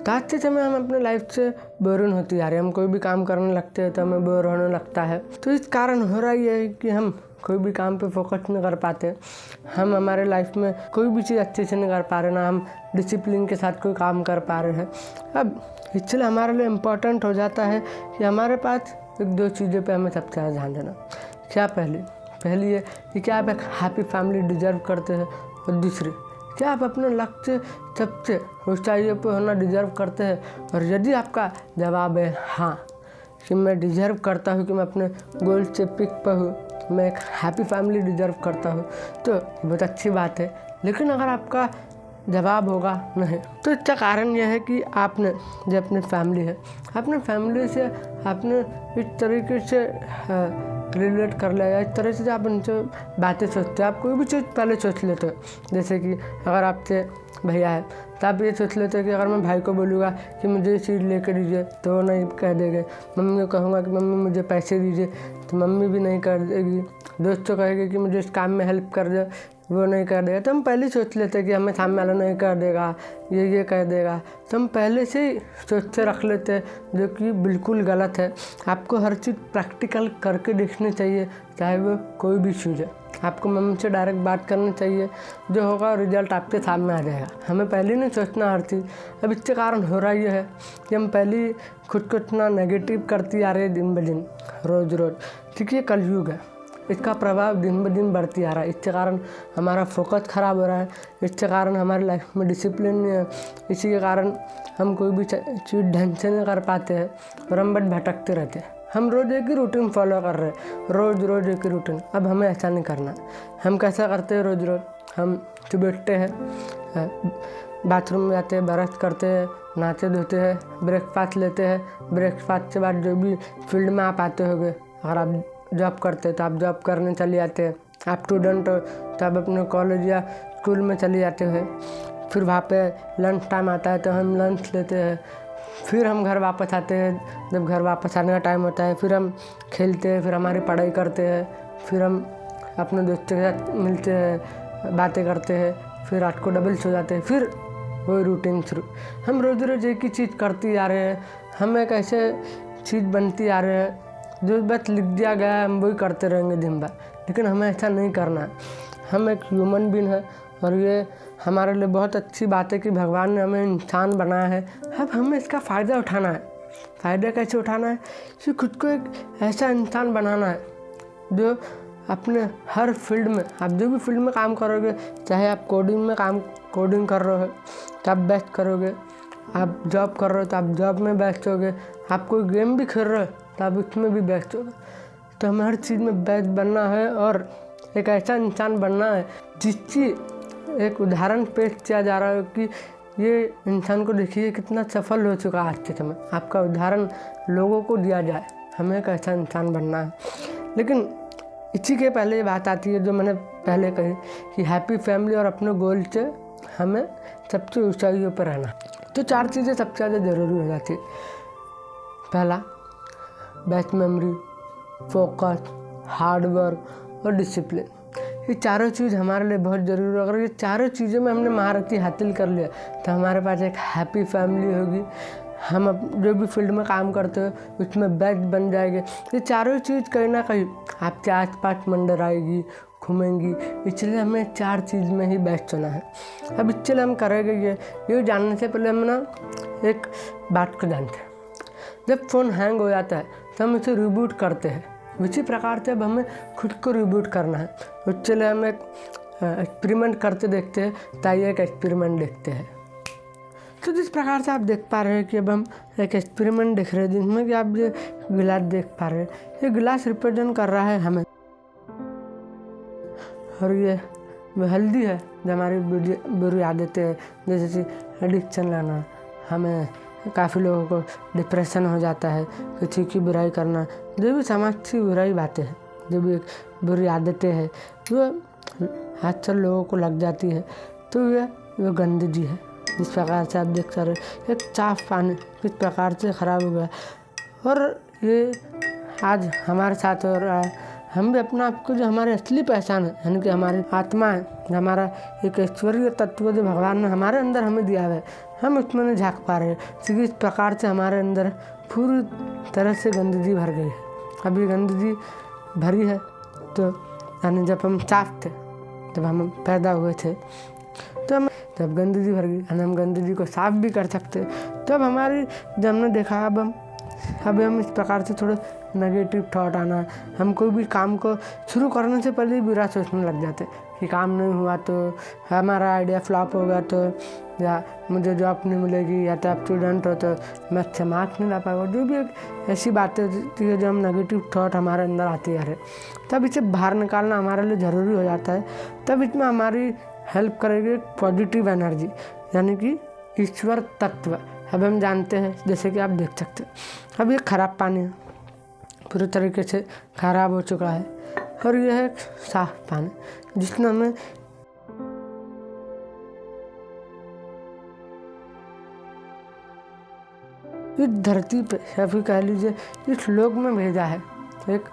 बताते समय हम अपने लाइफ से बोरिंग होती जा रही है। हम कोई भी काम करने लगते हैं तो हमें बोर होने लगता है। तो इस कारण हो रहा ये है कि हम कोई भी काम पे फोकस नहीं कर पाते। हम हमारे लाइफ में कोई भी चीज़ अच्छे से नहीं कर पा रहे, ना हम डिसिप्लिन के साथ कोई काम कर पा रहे हैं। अब इसलिए हमारे लिए इम्पोर्टेंट हो जाता है कि हमारे पास एक दो चीज़ों पे हमें सबसे ज़्यादा ध्यान देना। क्या पहली है कि क्या आप एक हैप्पी फैमिली डिजर्व करते हैं, और दूसरी क्या आप अपने लक्ष्य सबसे ऊंचाइयों पे होना डिजर्व करते हैं। और यदि आपका जवाब है हाँ कि मैं डिजर्व करता हूँ कि मैं अपने गोल से पिक पर हूँ, मैं एक हैप्पी फैमिली डिजर्व करता हूँ, तो बहुत अच्छी बात है। लेकिन अगर आपका जवाब होगा नहीं, तो इसका कारण यह है कि आपने जो अपनी फैमिली है, अपने फैमिली से आपने इस तरीके से रिलेट कर लिया, या इस तरह से आप उनसे बातें सोचते हैं। आप कोई भी चीज़ पहले सोच लेते हो। जैसे कि अगर आपसे भैया है तो आप ये सोच लेते हो कि अगर मैं भाई को बोलूँगा कि मुझे ये चीज़ लेकर दीजिए तो वो नहीं कह देंगे। मम्मी को कहूँगा कि मम्मी मुझे पैसे दीजिए तो मम्मी भी नहीं कर देगी। दोस्त को कहेगा कि मुझे इस काम में हेल्प कर दे, वो नहीं कर देगा। तो हम पहले ही सोच लेते हैं कि हमें सामने वाला नहीं कर देगा, ये कह देगा। तो हम पहले से ही सोच से रख लेते हैं, जो कि बिल्कुल गलत है। आपको हर चीज़ प्रैक्टिकल करके देखनी चाहिए, चाहे वो कोई भी चीज़ है। आपको मम्मी से डायरेक्ट बात करनी चाहिए, जो होगा रिजल्ट आपके सामने आ जाएगा। हमें पहले नहीं सोचना हर चीज़। अब इसके कारण हो रहा ये है कि हम पहले खुद को इतना नेगेटिव करती आ रहे हैं दिन ब दिन, रोज़ रोज़। क्योंकि ये कलयुग है, इसका प्रभाव दिन ब दिन बढ़ती आ रहा है। इसके कारण हमारा फोकस ख़राब हो रहा है। इसके कारण हमारी लाइफ में डिसिप्लिन नहीं है। इसी के कारण हम कोई भी चीज़ ढंग से नहीं कर पाते हैं और हम बस भटकते रहते हैं। हम रोज़ एक ही रूटीन फॉलो कर रहे हैं, रोज़ एक ही रूटीन। अब हमें ऐसा नहीं करना। हम कैसा करते हैं रोज़ हम सुबह उठते हैं, बाथरूम में जाते हैं, ब्रश करते हैं, नहाते धोते हैं, ब्रेकफास्ट लेते हैं। ब्रेकफास्ट के बाद जो भी फील्ड में आप आते होंगे, अगर आप जॉब करते तो आप जॉब करने चले जाते हैं। आप स्टूडेंट हो तो आप अपने कॉलेज या स्कूल में चले जाते हैं। फिर वहाँ पे लंच टाइम आता है तो हम लंच लेते हैं। फिर हम घर वापस आते हैं। जब घर वापस आने का टाइम होता है फिर हम खेलते हैं, फिर हमारी पढ़ाई करते हैं, फिर हम अपने दोस्तों के साथ मिलते हैं, बातें करते हैं, फिर रात को डबल सो जाते हैं। फिर वही रूटीन शुरू। हम रोज़ एक ही चीज़ करती आ रहे हैं। हम एक ऐसे चीज़ बनती आ रहे हैं जो बस लिख दिया गया है, हम वही करते रहेंगे दिन भर। लेकिन हमें ऐसा नहीं करना है। हम एक ह्यूमन बीइंग है और ये हमारे लिए बहुत अच्छी बात है कि भगवान ने हमें इंसान बनाया है। अब हमें इसका फ़ायदा उठाना है। फ़ायदा कैसे उठाना है कि खुद को एक ऐसा इंसान बनाना है जो अपने हर फील्ड में, आप जो भी फील्ड में काम करोगे, चाहे आप कोडिंग कर रहे हो तो आप बेस्ट करोगे, आप जॉब कर रहे हो तो आप जॉब में बेस्ट होगे, आप कोई गेम भी खेल रहे हो तो आप उसमें भी बेस्ट होगे। तो हमें हर चीज़ में बेस्ट बनना है और एक ऐसा इंसान बनना है जिसकी एक उदाहरण पेश किया जा रहा है कि ये इंसान को देखिए कितना सफल हो चुका है आज के समय। आपका उदाहरण लोगों को दिया जाए। हमें एक ऐसा इंसान बनना है। लेकिन इसी के पहले ये बात आती है जो मैंने पहले कही कि हैप्पी फैमिली और अपने गोल से हमें सबसे ऊंचाइयों पर रहना। तो 4 चीज़ें सबसे ज़्यादा ज़रूरी हो जाती है। पहला, best memory, focus, hard work और डिसिप्लिन। ये चारों चीज़ हमारे लिए बहुत ज़रूरी है। अगर ये चारों चीज़ों में हमने महारती हासिल कर लिया तो हमारे पास एक हैप्पी फैमिली होगी। हम जो भी फील्ड में काम करते हो उसमें बेस्ट बन जाएंगे। ये चारों चीज़ कहीं ना कहीं आपके आसपास मंडर आएगी, घूमेंगी। इसलिए हमें 4 चीज़ में ही बेस्ट होना है। अब इसलिए हम करेंगे ये जानने से पहले हम ना एक बात को जानते हैं। जब फ़ोन हैंग हो जाता है तो हम इसे रिबूट करते हैं। उसी प्रकार से अब हमें खुद को रिबूट करना है। उसके लिए हम एक एक्सपेरिमेंट करते देखते हैं। ताकि एक एक्सपेरिमेंट देखते हैं। तो जिस प्रकार से आप देख पा रहे हैं कि अब हम एक एक्सपेरिमेंट देख रहे हैं जिसमें कि आप ये गिलास देख पा रहे हैं। ये गिलास रिप्रेजेंट कर रहा है हमें, और ये हेल्दी है जो हमारी बुरी आदतें हैं, जैसे कि एडिक्शन लाना। हमें काफ़ी लोगों को डिप्रेशन हो जाता है, किसी की बुराई करना, जो भी समाज की बुराई बातें हैं, जो भी बुरी आदतें हैं जो अक्सर लोगों को लग जाती है। तो ये गंदगी है। जिस प्रकार से आप देख सकते हैं एक साफ पानी किस प्रकार से ख़राब हो गया, और ये आज हमारे साथ हो रहा है। हम भी अपना आप को जो हमारी असली पहचान है, यानी कि हमारी आत्मा है, हमारा एक ऐश्वर्य तत्व जो भगवान ने हमारे अंदर हमें दिया है, हम उसमें नहीं झाँक पा रहे क्योंकि इस प्रकार से हमारे अंदर पूरी तरह से गंदगी भर गई है। अभी गंदगी भरी है तो यानी जब हम साफ थे, जब हम पैदा हुए थे तो हम जब गंदगी भर गई यानी हम गंदगी को साफ भी कर सकते, तब हमारी जब हमने देखा अब हम इस प्रकार से थोड़े नेगेटिव थॉट आना, हम कोई भी काम को शुरू करने से पहले ही बुरा सोचने लग जाते कि काम नहीं हुआ तो, हमारा आइडिया फ्लॉप हो गया तो, या मुझे जॉब नहीं मिलेगी, या तो आप स्टूडेंट हो तो मैं अच्छे मार्क्स नहीं ला पाऊंगा। जो भी एक ऐसी बातें होती है जो हम नेगेटिव थॉट हमारे अंदर आती है, तब इसे बाहर निकालना हमारे लिए ज़रूरी हो जाता है। तब इसमें हमारी हेल्प करेगी पॉजिटिव एनर्जी यानी कि ईश्वर तत्व। अब हम जानते हैं, जैसे कि आप देख सकते हैं अब ये खराब पानी है, पूरी तरीके से खराब हो चुका है, और यह है साफ पानी जिसने हमें इस धरती पे या फिर कह लीजिए इस लोक में भेजा है एक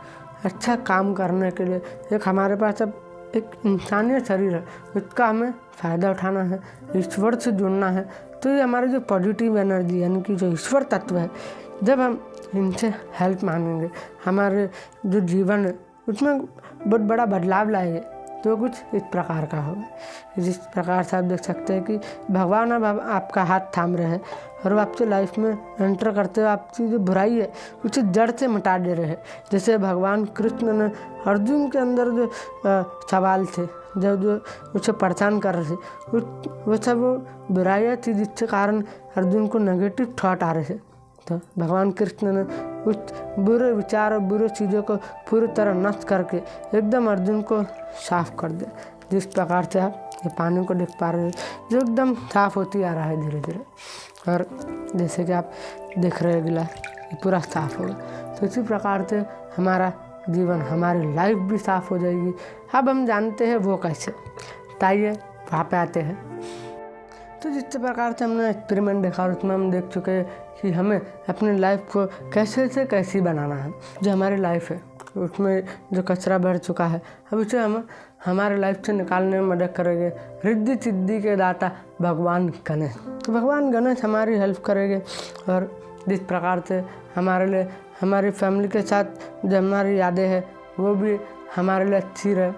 अच्छा काम करने के लिए। एक हमारे पास अब एक इंसानी शरीर है, उसका हमें फ़ायदा उठाना है, ईश्वर से जुड़ना है। तो ये हमारे जो पॉजिटिव एनर्जी यानी कि जो ईश्वर तत्व है, जब हम इनसे हेल्प मांगेंगे, हमारे जो जीवन है उसमें बहुत बड़ा बदलाव लाएंगे, तो कुछ इस प्रकार का होगा। जिस प्रकार से आप देख सकते हैं कि भगवान अब आपका हाथ थाम रहे हैं और वो आपके लाइफ में एंटर करते हुए आपकी जो बुराई है उसे जड़ से मिटा दे रहे हैं। जैसे भगवान कृष्ण ने अर्जुन के अंदर जो सवाल थे, जो उसे परेशान कर रहे थे, वो सब बुराइयाँ थी जिसके कारण अर्जुन को नेगेटिव थॉट आ रहे थे। तो भगवान कृष्ण ने उस बुरे विचार और बुरे चीज़ों को पूरी तरह नष्ट करके एकदम अर्जुन को साफ कर दे। जिस प्रकार से आप ये पानी को देख पा रहे हैं जो एकदम साफ होती आ रहा है धीरे धीरे, और जैसे कि आप देख रहे हैं गिलास ये पूरा साफ होगा। तो इसी प्रकार से हमारा जीवन, हमारी लाइफ भी साफ हो जाएगी। अब हम जानते हैं वो कैसे, ताइए वहाँ पे आते हैं। तो जिस प्रकार से हमने एक्सपेरिमेंट देखा और उसमें हम देख चुके हैं कि हमें अपनी लाइफ को कैसे से कैसी बनाना है। जो हमारी लाइफ है उसमें जो कचरा भर चुका है, अब उसे हम हमारे लाइफ से निकालने में मदद करेंगे रिद्धि सिद्धि के दाता भगवान गणेश। तो भगवान गणेश हमारी हेल्प करेंगे, और जिस प्रकार से हमारे लिए हमारी फैमिली के साथ जो हमारी यादें हैं वो भी हमारे लिए अच्छी रहे,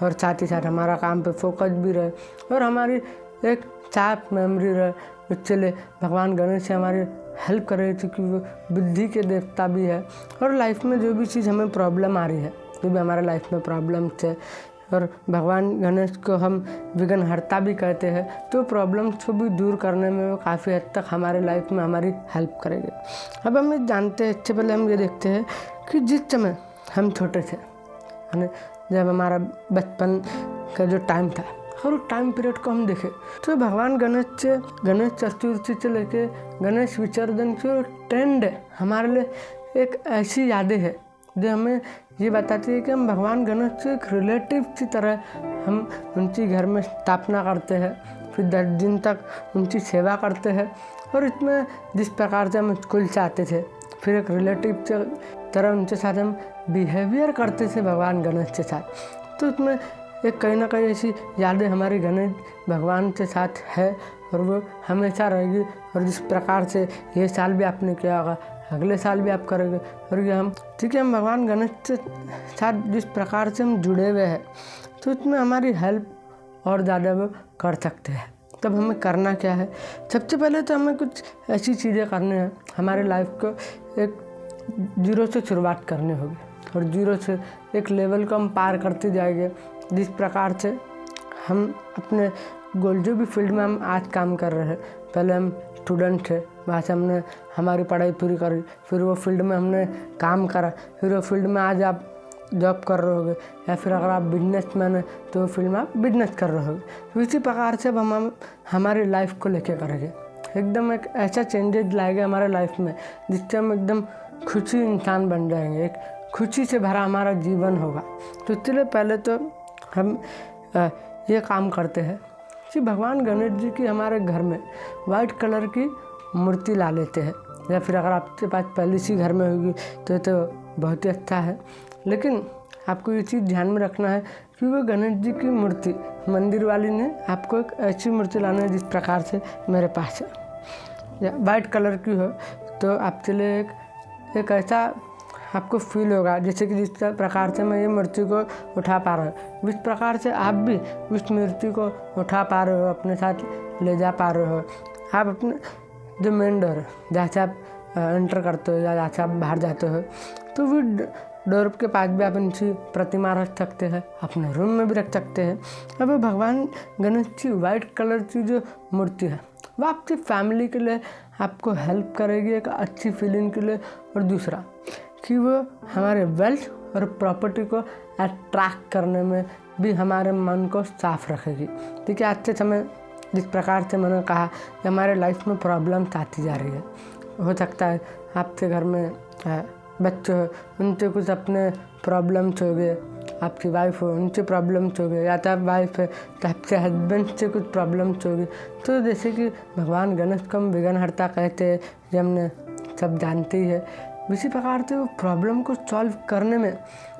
और साथ ही साथ हमारा काम पे फोकस भी रहे, और हमारी एक साफ मेमोरी रहे। उसके लिए भगवान गणेश से हमारी हेल्प कर रही थी कि वो बुद्धि के देवता भी है, और लाइफ में जो भी चीज़ हमें प्रॉब्लम आ रही है, जो भी हमारे लाइफ में प्रॉब्लम थे, और भगवान गणेश को हम विघ्नहर्ता भी कहते हैं, तो प्रॉब्लम्स को भी दूर करने में वो काफ़ी हद तक हमारे लाइफ में हमारी हेल्प करेंगे। अब हम ये जानते हैं, इससे पहले हम ये देखते हैं कि जिस समय हम छोटे थे, यानी जब हमारा बचपन का जो टाइम था, और उस टाइम पीरियड को हम देखें तो भगवान गणेश चतुर्थी से लेके गणेश विसर्जन की ट्रेंड हमारे लिए एक ऐसी यादें है जो हमें ये बताती है कि हम भगवान गणेश से एक रिलेटिव की तरह हम उनकी घर में स्थापना करते हैं, फिर 10 दिन तक उनकी सेवा करते हैं, और इसमें जिस प्रकार से हम स्कूल से आते थे फिर एक रिलेटिव की तरह उनके साथ हम बिहेवियर करते थे भगवान गणेश के साथ। तो उसमें एक कहीं ना कहीं ऐसी यादें हमारी गणेश भगवान के साथ है, और वो हमेशा रहेगी। और जिस प्रकार से ये साल भी आपने किया होगा, अगले साल भी आप करोगे, और ये हम ठीक है, हम भगवान गणेश के साथ जिस प्रकार से हम जुड़े हुए हैं तो उसमें हमारी हेल्प और ज़्यादा वो कर सकते हैं। तब हमें करना क्या है, सबसे पहले तो हमें कुछ ऐसी चीज़ें करनी है, हमारे लाइफ को एक जीरो से शुरुआत करनी होगी, और जीरो से एक लेवल को हम पार करते जाएंगे। जिस प्रकार से हम अपने गोल, जो भी फील्ड में हम आज काम कर रहे हैं, पहले हम स्टूडेंट थे, वहाँ से हमने हमारी पढ़ाई पूरी करी, फिर वो फील्ड में हमने काम करा, फिर वो फील्ड में आज आप जॉब कर रहे होगे, या फिर अगर आप बिजनेसमैन हैं तो वो फील्ड में आप बिजनेस कर रहे होगे। तो इसी प्रकार से अब हम हमारी लाइफ को लेके करेंगे, एकदम एक ऐसा चेंजेस लाएंगे हमारे लाइफ में जिससे हम एकदम खुशी इंसान बन जाएंगे, एक खुशी से भरा हमारा जीवन होगा। तो इसलिए पहले तो हम ये काम करते हैं कि भगवान गणेश जी की हमारे घर में वाइट कलर की मूर्ति ला लेते हैं, या फिर अगर आपके पास पहले से घर में होगी तो बहुत ही अच्छा है। लेकिन आपको ये चीज़ ध्यान में रखना है कि वो गणेश जी की मूर्ति मंदिर वाली ने आपको एक ऐसी मूर्ति लाना है जिस प्रकार से मेरे पास है। या वाइट कलर की हो तो आपके लिए एक ऐसा आपको फील होगा जैसे कि जिस प्रकार से मैं ये मूर्ति को उठा पा रहा हूँ, जिस प्रकार से आप भी उस मूर्ति को उठा पा रहे हो, अपने साथ ले जा पा रहे हो। आप अपने जो मेन डोर जहाँ से आप एंटर करते हो या जहाँ से आप बाहर जाते हो, तो वो डोर के पास भी आप इनकी प्रतिमा रख सकते हैं, अपने रूम में भी रख सकते हैं। अब भगवान गणेश की वाइट कलर की जो मूर्ति है वो आपकी फैमिली के लिए आपको हेल्प करेगी एक अच्छी फीलिंग के लिए, और दूसरा कि वो हमारे वेल्थ और प्रॉपर्टी को अट्रैक्ट करने में भी हमारे मन को साफ रखेगी। ठीक है, आज के समय जिस प्रकार से मैंने कहा कि हमारे लाइफ में प्रॉब्लम्स आती जा रही है, हो सकता है आपके घर में बच्चे हो, उनसे कुछ अपने प्रॉब्लम्स हो गए, आपकी वाइफ हो उनसे प्रॉब्लम्स हो गए, या तो आप वाइफ है तो आपके हस्बैंड से कुछ प्रॉब्लम्स हो गई। तो जैसे कि भगवान गणेश को हम विघ्नहर्ता कहते हैं, जो हमने सब जानते ही है, इसी प्रकार से वो प्रॉब्लम को सॉल्व करने में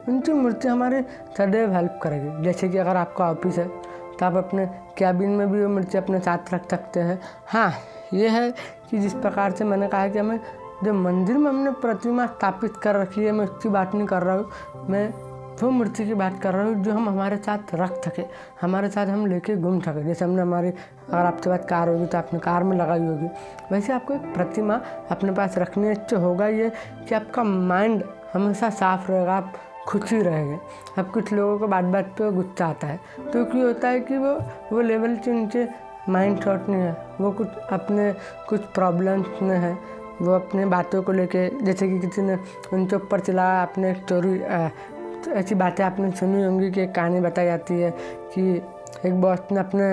उनकी मूर्ति हमारे सदैव हेल्प करेगी। जैसे कि अगर आपका ऑफिस है तो आप अपने कैबिन में भी वो मूर्ति अपने साथ रख सकते हैं। हाँ, ये है कि जिस प्रकार से मैंने कहा कि हमें जो मंदिर में हमने प्रतिमा स्थापित कर रखी है, मैं उसकी बात नहीं कर रहा हूँ, मैं वो मूर्ति की बात कर रहा हूँ जो हम हमारे साथ रख सके, हमारे साथ हम लेके घूम सके। जैसे हमने अगर आपके पास कार होगी तो आपने कार में लगाई होगी, वैसे आपको एक प्रतिमा अपने पास रखनी है। इससे होगा ये कि आपका माइंड हमेशा साफ रहेगा, आप खुशी रहेंगे। अब कुछ लोगों को बात बात पे गुस्सा आता है, तो क्यों होता है कि वो लेवल से उनके माइंड थॉट नहीं है, वो कुछ प्रॉब्लम्स में है, वो अपने बातों को लेके, जैसे कि किसी ने उनके ऊपर चलाया, आपने एक स्टोरी ऐसी बातें आपने सुनी होंगी कि एक कहानी बताई जाती है कि एक बॉस ने अपने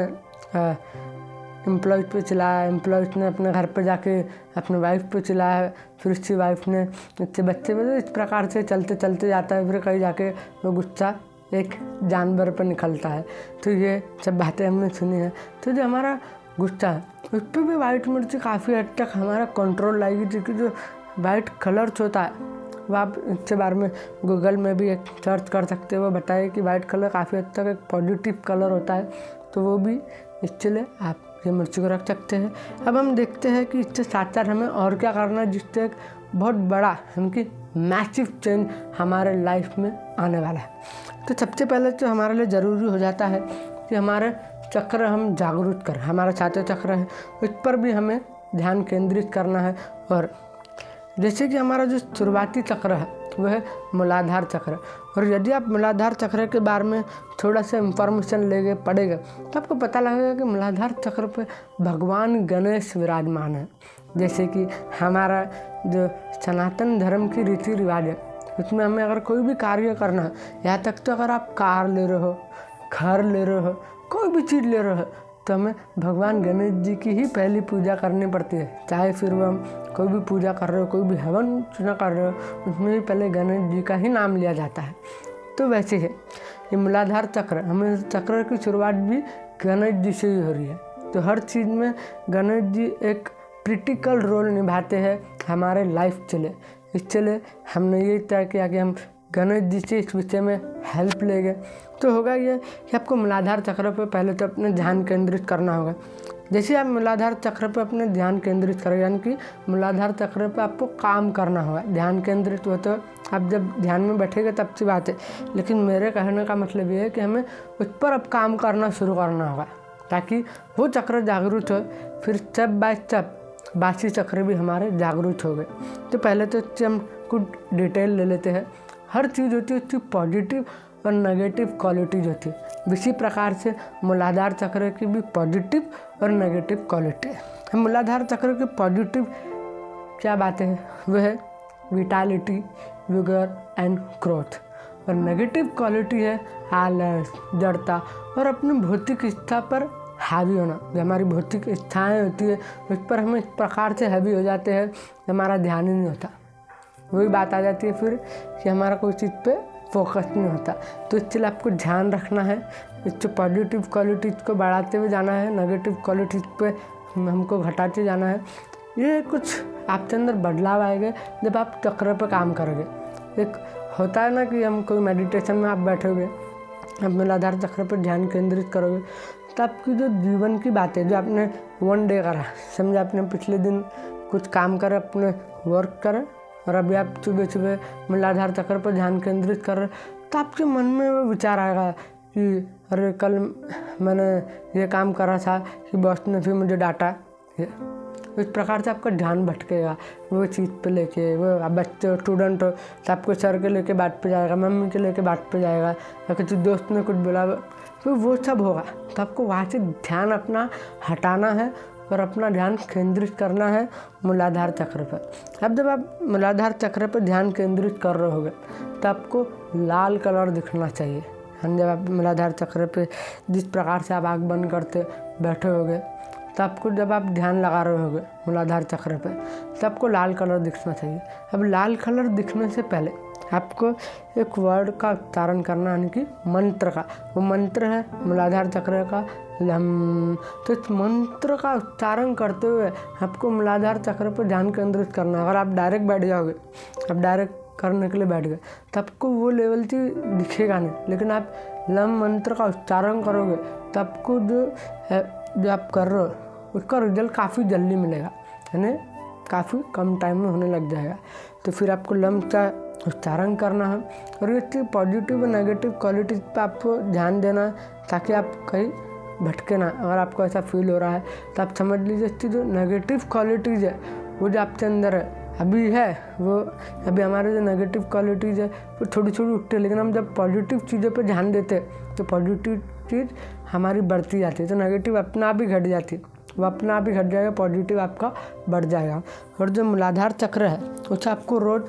एम्प्लॉयज़ पे चिल्लाया, एम्प्लॉयज़ ने अपने घर पे जाके अपने वाइफ पे चिल्लाया, फिर उसकी वाइफ ने उससे बच्चे पे, इस प्रकार से चलते चलते जाता है, फिर कहीं जाके वो गुस्सा एक जानवर पर निकलता है। तो ये सब बातें हमने सुनी है। तो जो हमारा गुस्सा है उस पर भी वाइट मूर्ति काफ़ी हद तक हमारा कंट्रोल लाएगी, क्योंकि जो वाइट कलर्स होता है वो आप इसके बारे में गूगल में भी एक सर्च कर सकते हो। वो बताए कि वाइट कलर काफ़ी हद तक एक पॉजिटिव कलर होता है, तो वो भी इसके लिए आप ये मूर्ति को रख सकते हैं। अब हम देखते हैं कि इससे साथ साथ हमें और क्या करना है जिससे एक बहुत बड़ा हमकी मैसिव चेंज हमारे लाइफ में आने वाला है। तो सबसे पहले तो हमारे लिए ज़रूरी हो जाता है कि हमारे चक्र हम जागरूक करें। हमारा सातवें चक्र है, उस पर भी हमें ध्यान केंद्रित करना है। और जैसे कि हमारा जो शुरुआती चक्र है वो है मूलाधार चक्र, और यदि आप मूलाधार चक्र के बारे में थोड़ा सा इंफॉर्मेशन लेके पढ़ेगा तो आपको पता लगेगा कि मूलाधार चक्र पे भगवान गणेश विराजमान है। जैसे कि हमारा जो सनातन धर्म की रीति रिवाज है उसमें हमें अगर कोई भी कार्य करना है, यहाँ तक तो अगर आप कार ले रहे हो, घर ले रहे हो, कोई भी चीज़ ले रहे हो, तो हमें भगवान गणेश जी की ही पहली पूजा करनी पड़ती है। चाहे फिर वो हम कोई भी पूजा कर रहे हो, कोई भी हवन चुना कर रहे हो, उसमें भी पहले गणेश जी का ही नाम लिया जाता है। तो वैसे है ये मूलाधार चक्र, हमें चक्र की शुरुआत भी गणेश जी से ही हो रही है। तो हर चीज़ में गणेश जी एक क्रिटिकल रोल निभाते हैं हमारे लाइफ के लिए। इसके लिए हमने ये तय किया कि हम गणेश जी से इस विषय में हेल्प लेंगे। तो होगा ये कि आपको मूलाधार चक्र पर पहले तो अपने ध्यान केंद्रित करना होगा। जैसे आप मूलाधार चक्र पर अपने ध्यान केंद्रित करें, यानी कि मूलाधार चक्र पर आपको काम करना होगा। ध्यान केंद्रित हो तो आप जब ध्यान में बैठेंगे तब की बात है, लेकिन मेरे कहने का मतलब ये है कि हमें उस पर अब काम करना शुरू करना होगा ताकि वो चक्र जागरूक हो, फिर स्टेप बाय स्टेप बाकी चक्र भी हमारे जागरूक हो गए। तो पहले तो हम कुछ डिटेल ले लेते हैं। हर चीज़ होती है उसकी पॉजिटिव और नेगेटिव क्वालिटीज होती है। इसी प्रकार से मूलाधार चक्र की भी पॉजिटिव और नेगेटिव क्वालिटी है। मूलाधार चक्र की पॉजिटिव क्या बातें हैं वह है विटालिटी, विगर एंड ग्रोथ, और नेगेटिव क्वालिटी है आलस, जड़ता और अपनी भौतिक इच्छा पर हावी होना। जो हमारी भौतिक इच्छाएँ होती है उस पर हम इस प्रकार से हावी हो जाते हैं हमारा ध्यान ही नहीं होता। वही बात आ जाती है फिर कि हमारा कोई चीज़ पे फोकस नहीं होता। तो इसलिए आपको ध्यान रखना है, इससे पॉजिटिव क्वालिटीज़ को बढ़ाते हुए जाना है, नेगेटिव क्वालिटीज़ पे हमको घटाते जाना है। ये कुछ आपके अंदर बदलाव आएगा जब आप चक्र पे काम करोगे। एक होता है ना कि हम कोई मेडिटेशन में आप बैठोगे आप मूलाधार चक्र पर ध्यान केंद्रित करोगे तो आपकी जो जीवन की बातें जो आपने वन डे करा, समझे आपने पिछले दिन कुछ काम करे, अपने वर्क करे, और अभी आप सुबह सुबह मूलाधार चक्र पर ध्यान केंद्रित कर रहे, तो आपके मन में वो विचार आएगा कि अरे कल मैंने ये काम करा था कि बॉस ने फिर मुझे डांटा। इस प्रकार से आपका ध्यान भटकेगा वो चीज़ पे लेके। वो आप बच्चे हो, स्टूडेंट हो, तो आपको सर के लेके बात पे जाएगा, मम्मी के लेके बात पे जाएगा, या किसी दोस्त ने कुछ बोला तो वो सब होगा। तो आपको वहाँ से ध्यान अपना हटाना है और अपना ध्यान केंद्रित करना है मूलाधार चक्र पर। अब जब आप मूलाधार चक्र पर ध्यान केंद्रित कर रहे होगे तो आपको लाल कलर दिखना चाहिए। जब आप मूलाधार चक्र पे जिस प्रकार से आप आँख बंद करते बैठे होगे, तो आपको जब आप ध्यान लगा रहे होगे मूलाधार चक्र पे, तो आपको लाल कलर दिखना चाहिए। अब लाल कलर दिखने से पहले आपको एक वर्ड का उच्चारण करना, यानी कि मंत्र का। वो मंत्र है मूलाधार चक्र का लम। तो इस मंत्र का उच्चारण करते हुए आपको मूलाधार चक्र पर ध्यान केंद्रित करना है। अगर आप डायरेक्ट बैठ जाओगे, आप डायरेक्ट करने के लिए बैठ गए, तो आपको वो लेवल की दिखेगा नहीं। लेकिन आप लम मंत्र का उच्चारण करोगे तो आपको जो आप कर रहे हो उसका रिजल्ट काफ़ी जल्दी मिलेगा, यानी काफ़ी कम टाइम में होने लग जाएगा। तो फिर आपको लम का उच्चारण करना है और इसकी पॉजिटिव और नेगेटिव क्वालिटीज़ पे आपको ध्यान देना है, ताकि आप कहीं भटके ना। अगर आपको ऐसा फील हो रहा है तो आप समझ लीजिए इसकी जो नेगेटिव क्वालिटीज़ है वो जो आपके अंदर है अभी है, वो अभी हमारे जो नेगेटिव क्वालिटीज़ है वो थोड़ी थोड़ी उठती है। लेकिन हम जब पॉजिटिव चीज़ों पे ध्यान देते हैं तो पॉजिटिव चीज़ हमारी बढ़ती जाती है, तो नेगेटिव अपना आप ही घट जाती है, वो अपना आप ही घट जाएगा, पॉजिटिव आपका बढ़ जाएगा। और जो मूलाधार चक्र है उसे आपको रोज़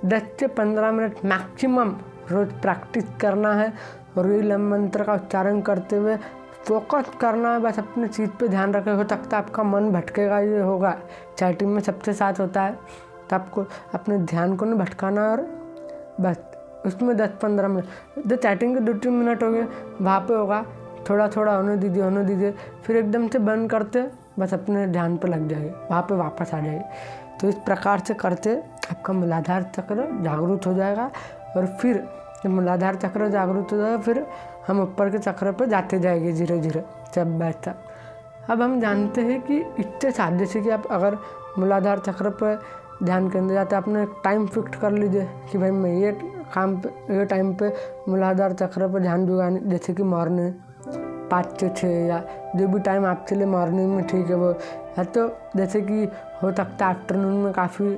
10 से 15 मिनट मैक्सिमम रोज़ प्रैक्टिस करना है और ये लम मंत्र का उच्चारण करते हुए फोकस करना है। बस अपने चीज़ पे ध्यान रखे। हो सकता है आपका मन भटकेगा, ये होगा, चैटिंग में सबसे साथ होता है, तो आपको अपने ध्यान को नहीं भटकाना और बस उसमें 10-15 मिनट, जो चैटिंग के 2-3 मिनट हो गए वहाँ पे होगा, थोड़ा थोड़ा होने दीजिए, फिर एकदम से बंद करते बस अपने ध्यान पे लग जाएगी, वहाँ पे वापस आ जाएगी। तो इस प्रकार से करते आपका मूलाधार चक्र जागरूक हो जाएगा। और फिर जब मूलाधार चक्र जागरूक हो जाएगा फिर हम ऊपर के चक्र पे जाते जाएंगे धीरे धीरे जब बैठता। अब हम जानते हैं कि इससे साथ, जैसे कि आप अगर मूलाधार चक्र पर ध्यान केंद्रित जाते, आपने एक टाइम फिक्स कर लीजिए कि भाई मैं ये काम पे, ये टाइम पे मूलाधार चक्र पर ध्यान जुगाने, जैसे कि मॉर्निंग 5 से 6 या जो भी टाइम आपके लिए मॉर्निंग में ठीक है वो है। तो जैसे कि हो सकता है आफ्टरनून में काफ़ी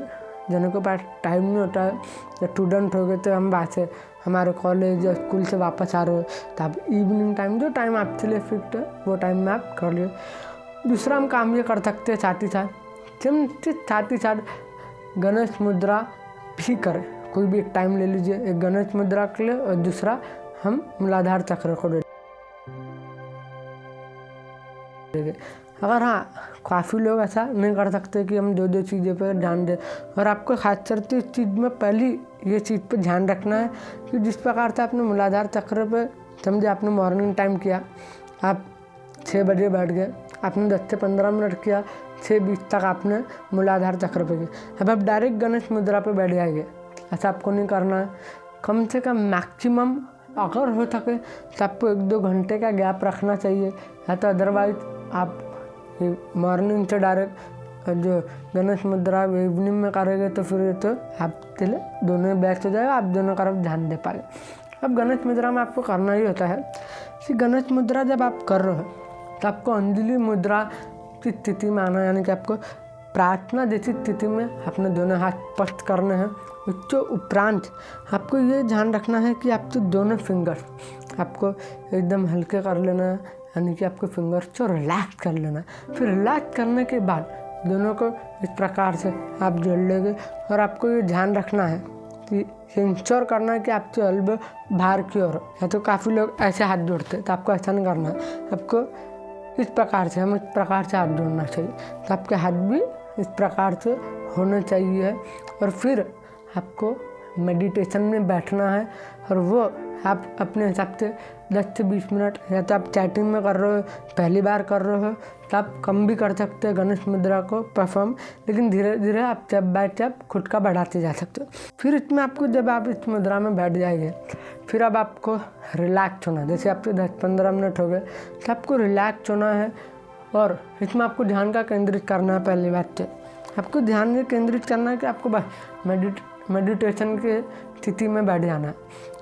जनों के पास टाइम नहीं होता है, या स्टूडेंट हो गए तो हम बात से हमारे कॉलेज या स्कूल से वापस आ रहे हो तो आप इवनिंग टाइम, जो टाइम आपके लिए फिक्स है वो टाइम में आप कर लिए। दूसरा हम काम ये कर सकते हैं साथ ही साथ गणेश मुद्रा भी करें। कोई भी एक टाइम ले लीजिए, एक गणेश मुद्रा के लिए और दूसरा हम मूलाधार चक्र को अगर हाँ काफ़ी लोग ऐसा नहीं कर सकते कि हम 2 चीज़ों पर ध्यान दें। और आपको खास करके इस चीज़ में पहली ये चीज़ पे ध्यान रखना है कि जिस प्रकार से आपने मूलाधार चक्र पे, समझे आपने मॉर्निंग टाइम किया, आप 6 बजे बैठ गए, आपने 10 से 15 मिनट किया, 6:20 तक आपने मूलाधार चक्र पे किया। अब आप डायरेक्ट गणेश मुद्रा पे बैठ जाएंगे, ऐसा आपको नहीं करना है। कम से कम मैक्सिमम अगर हो सके तो आपको 1-2 घंटे का गैप रखना चाहिए, या तो अदरवाइज आप मॉर्निंग से डायरेक्ट जो गणेश मुद्रा इवनिंग में करेंगे तो फिर तो आपके लिए दोनों बैच हो जाएगा, आप दोनों तरफ ध्यान दे पाएंगे। अब गणेश मुद्रा में आपको करना ही होता है कि गणेश मुद्रा जब आप कर रहे हो तो आपको अंजलि मुद्रा की स्थिति में आना, यानी कि आपको प्रार्थना जैसी स्थिति में अपने दोनों हाथ स्पष्ट करने हैं। उसके उपरांत आपको ये ध्यान रखना है कि आपके दोनों फिंगर आपको एकदम हल्के कर लेना है, यानी कि आपके फिंगर्स को रिलैक्स कर लेना है। फिर रिलैक्स करने के बाद दोनों को इस प्रकार से आप जोड़ लेंगे और आपको ये ध्यान रखना है कि इंश्योर करना है कि आपके एल्बो बाहर की ओर। या तो काफ़ी लोग ऐसे हाथ जोड़ते हैं, तो आपको ऐसा नहीं करना है, आपको इस प्रकार से, हम इस प्रकार से हाथ जोड़ना चाहिए, तो आपके हाथ भी इस प्रकार से होने चाहिए। और फिर आपको मेडिटेशन में बैठना है और वो आप अपने हिसाब से 10 से 20 मिनट, या तो आप चैटिंग में कर रहे हो, पहली बार कर रहे हो तो आप कम भी कर सकते हैं गणेश मुद्रा को परफॉर्म, लेकिन धीरे धीरे आप स्टेप बाय स्टेप खुद का बढ़ाते जा सकते हो। फिर इसमें आपको जब आप इस मुद्रा में बैठ जाएंगे फिर अब आपको रिलैक्स होना है। जैसे आपके 10-15 मिनट हो गए तो आपको रिलैक्स होना है और इसमें आपको ध्यान का केंद्रित करना है। पहली बात तो आपको ध्यान ये केंद्रित करना है कि आपको बस मेडिटेशन के स्थिति में बैठ जाना है।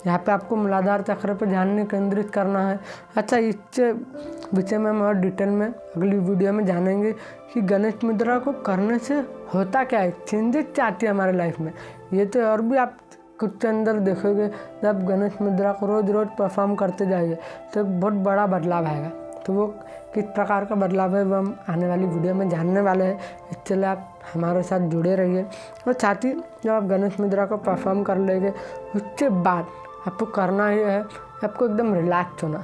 यहाँ पे आपको मूलाधार चक्र पर ध्यान केंद्रित करना है। अच्छा, इससे विषय में हम और डिटेल में अगली वीडियो में जानेंगे कि गणेश मुद्रा को करने से होता क्या है, चेंजेस क्या आती है हमारे लाइफ में। ये तो और भी आप खुद के अंदर देखोगे, जब गणेश मुद्रा को रोज़ रोज़ परफॉर्म करते जाएंगे तो एक बहुत बड़ा बदलाव आएगा। तो वो किस प्रकार का बदलाव है वो हम आने वाली वीडियो में जानने वाले हैं। इसलिए आप हमारे साथ जुड़े रहिए। और साथ ही जब आप गणेश मुद्रा को परफॉर्म कर लेंगे उसके बाद आपको करना ही है, आपको एकदम रिलैक्स होना।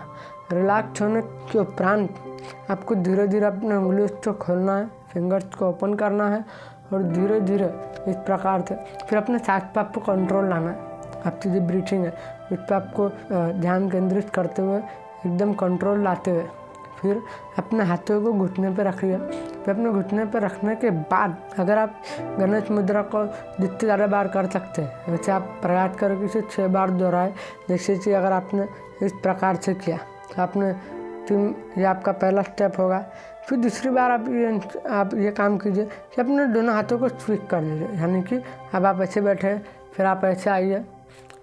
रिलैक्स होने के उपरांत आपको धीरे धीरे अपने उंगलियों को खोलना है, फिंगर्स को ओपन करना है और धीरे धीरे इस प्रकार से फिर अपने सांस पर आपको कंट्रोल लाना है। आपकी जो ब्रीथिंग है उस पर आपको ध्यान केंद्रित करते हुए एकदम कंट्रोल लाते हुए फिर अपने हाथों को घुटने पर रखिए। फिर अपने घुटने पर रखने के बाद अगर आप गणेश मुद्रा को जितने ज़्यादा बार कर सकते हैं वैसे आप प्रयास करो कि इसे 6 बार दोहराए। जैसे कि अगर आपने इस प्रकार से किया तो आपने ये आपका पहला स्टेप होगा। फिर दूसरी बार आप ये काम कीजिए कि अपने दोनों हाथों को स्विच कर दीजिए, यानी कि अब आप ऐसे बैठे फिर आप ऐसे आइए,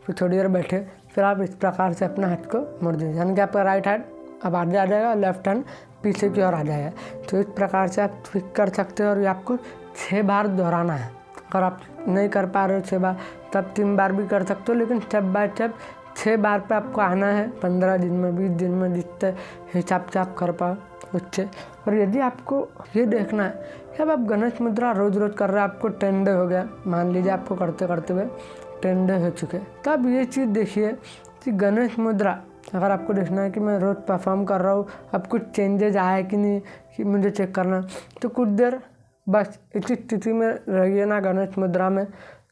फिर थोड़ी देर बैठे फिर आप इस प्रकार से अपने हाथ को मोड़ दीजिए, यानी कि आपका राइट हैंड अब आगे आ जाएगा, लेफ्ट हैंड पीछे की ओर आ जाएगा। तो इस प्रकार से आप स्विच कर सकते हो और ये आपको 6 बार दोहराना है। अगर आप नहीं कर पा रहे हो 6 बार तब 3 बार भी कर सकते हो, लेकिन स्टेप बाय स्टेप 6 बार पे आपको आना है। 15 दिन में, 20 दिन में, जितने हिसाब से आप कर पाओ उससे। और यदि आपको ये देखना है कि अब आप गणेश मुद्रा रोज़ रोज़ कर रहे हैं, आपको 10 डे हो गया, मान लीजिए आपको करते करते हुए 10 डे हो चुके, तब ये चीज़ देखिए कि गणेश मुद्रा अगर आपको देखना है कि मैं रोज़ परफॉर्म कर रहा हूँ, अब कुछ चेंजेज आया कि नहीं कि मुझे चेक करना, तो कुछ देर बस इसी स्थिति में रहिए ना गणेश मुद्रा में।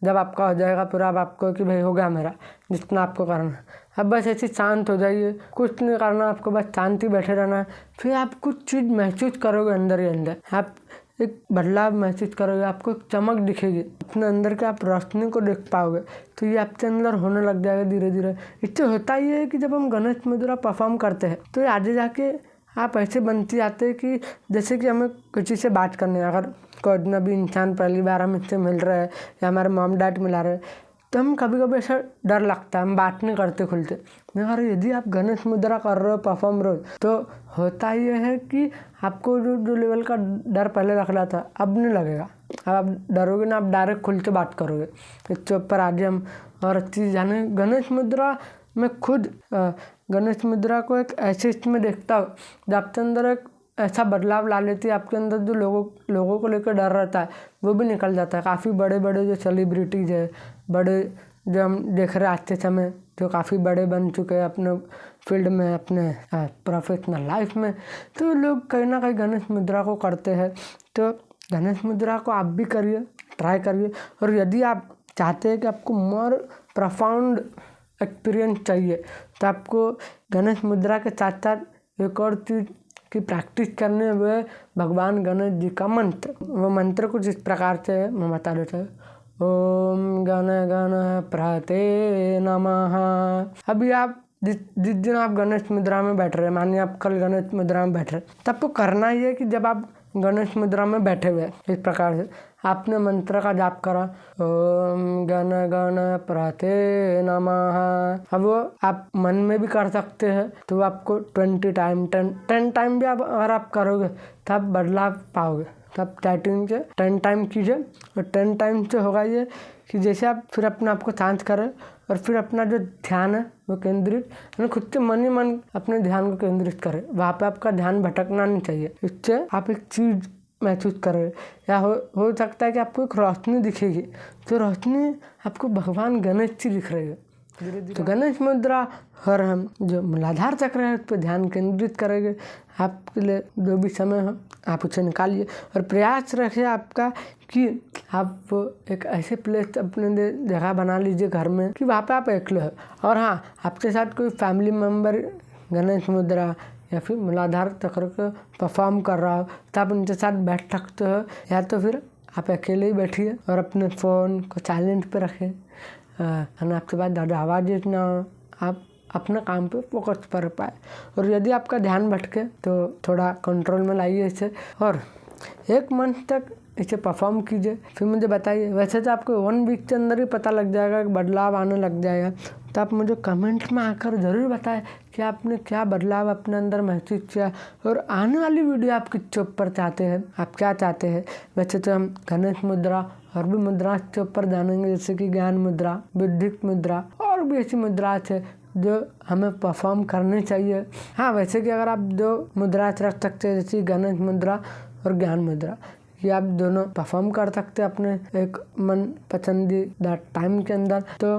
जब आपका हो जाएगा पूरा, अब आपको कि भाई हो गया मेरा जितना आपको करना है, अब बस ऐसे शांत हो जाइए, कुछ नहीं करना, आपको बस शांति बैठे रहना है। फिर आप कुछ चीज़ महसूस करोगे अंदर ही अंदर, आप एक बदलाव महसूस करोगे, आपको एक चमक दिखेगी अपने अंदर के, आप रोशनी को देख पाओगे। तो ये आपके अंदर होने लग जाएगा धीरे धीरे। इससे होता ही है कि जब हम गणेश मुद्रा परफॉर्म करते हैं तो आगे जाके आप ऐसे बनती जाते हैं कि जैसे कि हमें किसी से बात करनी है, अगर कोई अजनबी इंसान पहली बार हम इससे मिल रहे हैं या हमारे मॉम डैड मिला रहे हैं तो हम कभी कभी ऐसा डर लगता है, हम बात नहीं करते खुलते। मगर यदि आप गणेश मुद्रा कर रहे हो परफॉर्म रोज, तो होता ये है कि आपको जो लेवल का डर पहले लग रहा था अब नहीं लगेगा। अब आप डरोगे ना, आप डायरेक्ट खुल के बात करोगे। इसके ऊपर आज हम और चीज़ जाने गणेश मुद्रा में खुद गणेश मुद्रा को एक ऐसे इसमें देखता हूँ जब आपके अंदर एक ऐसा बदलाव ला लेती है, आपके अंदर जो लोगों को लेकर डर रहता है वो भी निकल जाता है। काफ़ी बड़े बड़े जो सेलिब्रिटीज़ है, बड़े जो हम देख रहे हैं आज के समय, जो काफ़ी बड़े बन चुके हैं अपने फील्ड में, अपने प्रोफेशनल लाइफ में, तो लोग कहीं ना कहीं गणेश मुद्रा को करते हैं। तो गणेश मुद्रा को आप भी करिए, ट्राई करिए। और यदि आप चाहते हैं कि आपको मोर प्रोफाउंड एक्सपीरियंस चाहिए तो आपको गणेश मुद्रा के साथ साथ एक और चीज़ की प्रैक्टिस करने हुए भगवान गणेश जी का मंत्र। वो मंत्र कुछ इस प्रकार से है, मैं बता देता हूँ। ओम गण गणपते नमः। अभी आप जिस दिन आप गणेश मुद्रा में बैठ रहे हैं, मानिए आप कल गणेश मुद्रा में बैठ रहे हैं, तब आपको करना ही है कि जब आप गणेश मुद्रा में बैठे हुए इस प्रकार से आपने मंत्र का जाप करा, ओम गण गणपते नमः। अब वो आप मन में भी कर सकते हैं, तो आपको 20 टाइम 10 टाइम भी अगर आप करोगे तब बदलाव पाओगे। तब स्टार्टिंग से 10 टाइम कीजिए और 10 टाइम से होगा ये कि जैसे आप फिर अपने आप को शांत करें और फिर अपना जो ध्यान है वो केंद्रित, यानी खुद से मन ही मन अपने ध्यान को केंद्रित करें। वहाँ पे आपका ध्यान भटकना नहीं चाहिए। इससे आप एक चीज़ महसूस करें, या हो सकता है कि आपको एक रोशनी दिखेगी, तो रोशनी आपको भगवान गणेश जी दिख रही है। तो गणेश मुद्रा और हम जो मूलाधार चक्र है उस पर ध्यान केंद्रित करेंगे। आपके लिए जो भी समय हो आप उसे निकालिए और प्रयास रखिए आपका कि आप एक ऐसे प्लेस अपने जगह बना लीजिए घर में कि वहाँ पे आप अकेले हो, और हाँ आपके साथ कोई फैमिली मेम्बर गणेश मुद्रा या फिर मूलाधार चक्र को परफॉर्म कर रहा हो तो आप उनके साथ बैठ सकते हो, या तो फिर आप अकेले ही बैठिए और अपने फ़ोन को साइलेंट पे रखें, है आपके पास ज़्यादा आवाज़ ना हो, आप अपने काम पे फोकस कर पाए। और यदि आपका ध्यान भटके तो थोड़ा कंट्रोल में लाइए इसे और 1 मंथ तक इसे परफॉर्म कीजिए, फिर मुझे बताइए। वैसे तो आपको 1 वीक के अंदर ही पता लग जाएगा कि बदलाव आने लग जाएगा, तो आप मुझे कमेंट में आकर ज़रूर बताएं कि आपने क्या बदलाव अपने अंदर महसूस किया और आने वाली वीडियो आप किस ऊपर चाहते हैं, आप क्या चाहते हैं। वैसे तो हम गणेश मुद्रा और भी मुद्रा के ऊपर जानेंगे, जैसे कि ज्ञान मुद्रा, बुद्धिक मुद्रा और भी ऐसी मुद्रा है जो हमें परफॉर्म करनी चाहिए। हाँ वैसे कि अगर आप 2 मुद्रा रख सकते हैं, जैसे गणेश मुद्रा और ज्ञान मुद्रा, ये आप दोनों परफॉर्म कर सकते हैं अपने एक मन पसंदीदा टाइम के अंदर। तो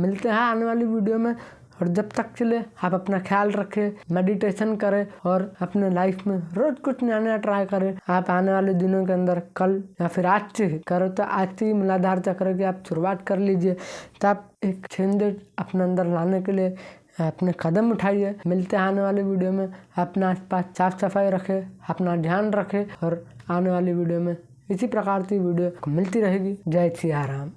मिलते हैं आने वाली वीडियो में, और जब तक के लिए आप अपना ख्याल रखें, मेडिटेशन करें और अपने लाइफ में रोज़ कुछ नया नया ट्राई करें। आप आने वाले दिनों के अंदर कल या फिर आज से ही करो तो आज से ही मूलाधार चक्र की आप शुरुआत कर लीजिए, तो आप एक चेंज अपने अंदर लाने के लिए अपने कदम उठाइए। मिलते हैं आने वाले वीडियो में। अपना आसपास साफ सफाई रखें, अपना ध्यान रखें और आने वाली वीडियो में इसी प्रकार की वीडियो मिलती रहेगी। जय सिया राम।